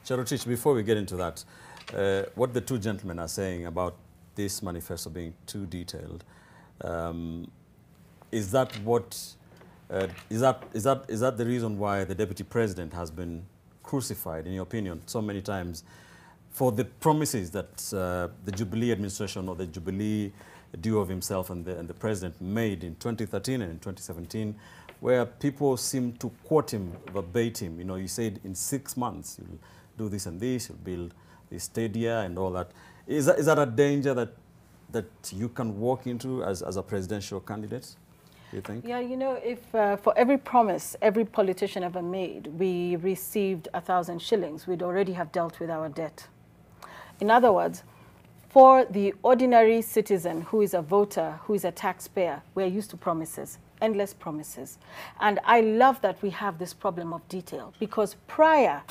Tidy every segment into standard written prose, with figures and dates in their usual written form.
Charotich, before we get into that, what the two gentlemen are saying about this manifesto being too detailed, is that what is that the reason why the deputy president has been crucified, in your opinion, so many times for the promises that the Jubilee administration or the Jubilee duo of himself and the president made in 2013 and in 2017, where people seem to quote him verbatim? You know, he said in 6 months you'll do this and this, you'll build this stadia and all that. Is that a danger that you can walk into as a presidential candidate, do you think? Yeah, you know, if for every promise every politician ever made, we received 1,000 shillings, we'd already have dealt with our debt. In other words, for the ordinary citizen who is a voter, who is a taxpayer, we're used to promises, endless promises. And I love that we have this problem of detail, because prior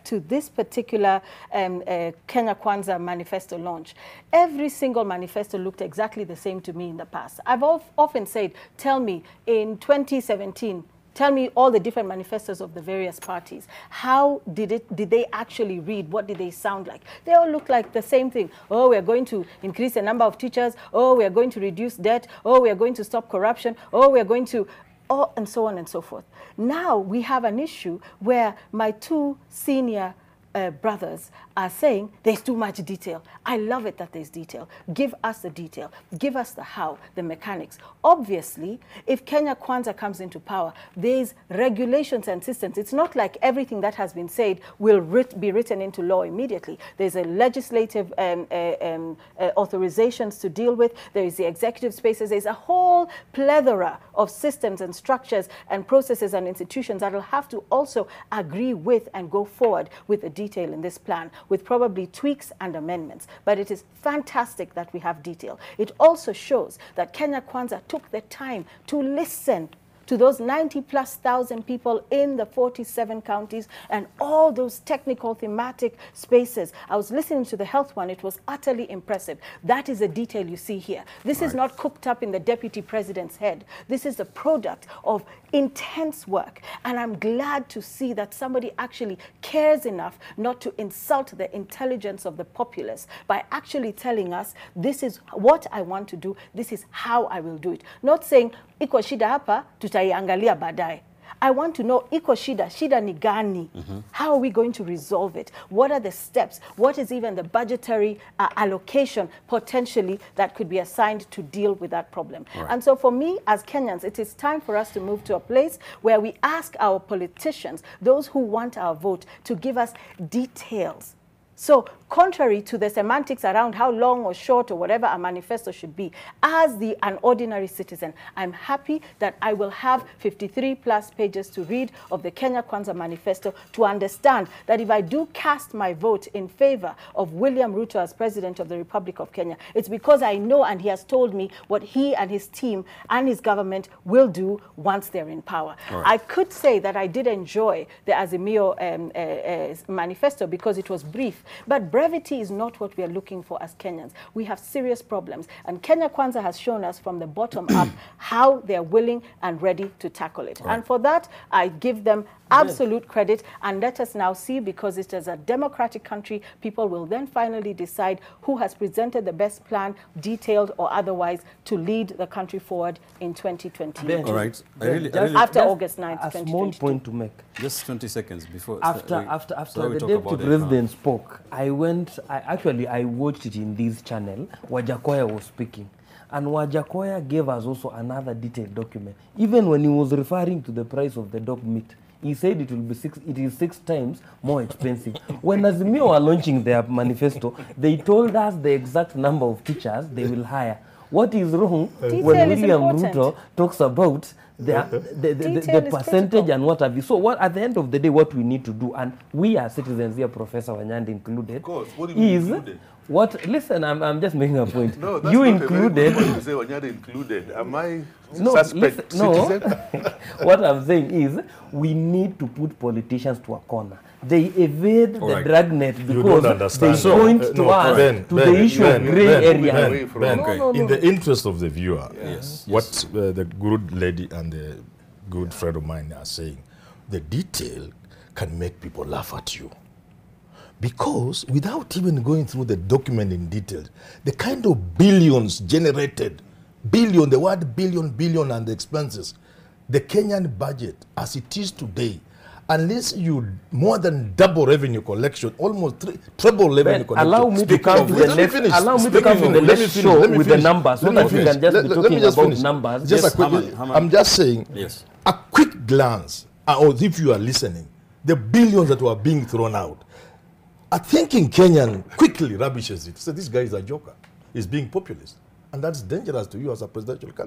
to this particular Kenya Kwanza manifesto launch, every single manifesto looked exactly the same to me in the past. I've often said, tell me, in 2017, tell me all the different manifestos of the various parties. How did they actually read? What did they sound like? They all look like the same thing. Oh, we are going to increase the number of teachers. Oh, we are going to reduce debt. Oh, we are going to stop corruption. Oh, we are going to... Oh, and so on and so forth. Now we have an issue where my two senior brothers are saying there's too much detail. I love it that there's detail. Give us the detail. Give us the how, the mechanics. Obviously, if Kenya Kwanza comes into power, there's regulations and systems. It's not like everything that has been said will be written into law immediately. There's a legislative authorizations to deal with. There is the executive spaces. There's a whole plethora of systems and structures and processes and institutions that will have to also agree with and go forward with the detail in this plan, with probably tweaks and amendments. But it is fantastic that we have detail. It also shows that Kenya Kwanza took the time to listen to those 90,000+ people in the 47 counties and all those technical thematic spaces. I was listening to the health one. It was utterly impressive. That is the detail you see here. This is not cooked up in the deputy president's head. This is the product of intense work. And I'm glad to see that somebody actually cares enough not to insult the intelligence of the populace by actually telling us, this is what I want to do, this is how I will do it. Not saying, iko shida hapa, tutaiangalia baadaye. I want to know, iko shida ni gani? How are we going to resolve it? What are the steps? What is even the budgetary allocation potentially that could be assigned to deal with that problem? Right. And so for me, as Kenyans, it is time for us to move to a place where we ask our politicians, those who want our vote, to give us details. So contrary to the semantics around how long or short or whatever a manifesto should be, as an ordinary citizen, I'm happy that I will have 53+ pages to read of the Kenya Kwanza manifesto to understand that if I do cast my vote in favor of William Ruto as President of the Republic of Kenya, it's because I know and he has told me what he and his team and his government will do once they're in power. Right. I could say that I did enjoy the Azimio manifesto because it was brief. But brevity is not what we are looking for as Kenyans. We have serious problems. And Kenya Kwanza has shown us from the bottom up how they are willing and ready to tackle it. Right. And for that, I give them absolute credit. And let us now see, because it is a democratic country, people will then finally decide who has presented the best plan, detailed or otherwise, to lead the country forward in 2020. All right. After August 9th, 2022. A small point to make. Just 20 seconds before. After the deputy president spoke, I watched it in this channel. Wajakoya was speaking. And Wajakoya gave us also another detailed document. Even when he was referring to the price of the dog meat, he said it is 6 times more expensive. When Azimio were launching their manifesto, they told us the exact number of teachers they will hire. What is wrong when William Ruto talks about the percentage and what have you? So what, at the end of the day, what we need to do, and we as citizens here, Professor Wanyandi included, of course, what do you mean included? What? Listen, I'm just making a point. No, that's you not included. What you say Wanyandi included? Am I no, suspect citizen? What I'm saying is we need to put politicians to a corner. They evade the dragnet because they point to us to the issue of grey area. In the interest of the viewer, what the good lady and the good friend of mine are saying, the detail can make people laugh at you. Because without even going through the document in detail, the kind of billions generated, the word billion and the expenses, the Kenyan budget as it is today, unless you more than double revenue collection, almost triple revenue collection. Allow me to come to the next. Allow me to come to the next show with the numbers, so that we can just be talking about numbers. Just a quick. I'm just saying. Yes. A quick glance, or if you are listening, the billions that were being thrown out. I think in Kenyan quickly rubbishes it. So this guy is a joker. He's being populist, and that's dangerous to you as a presidential candidate.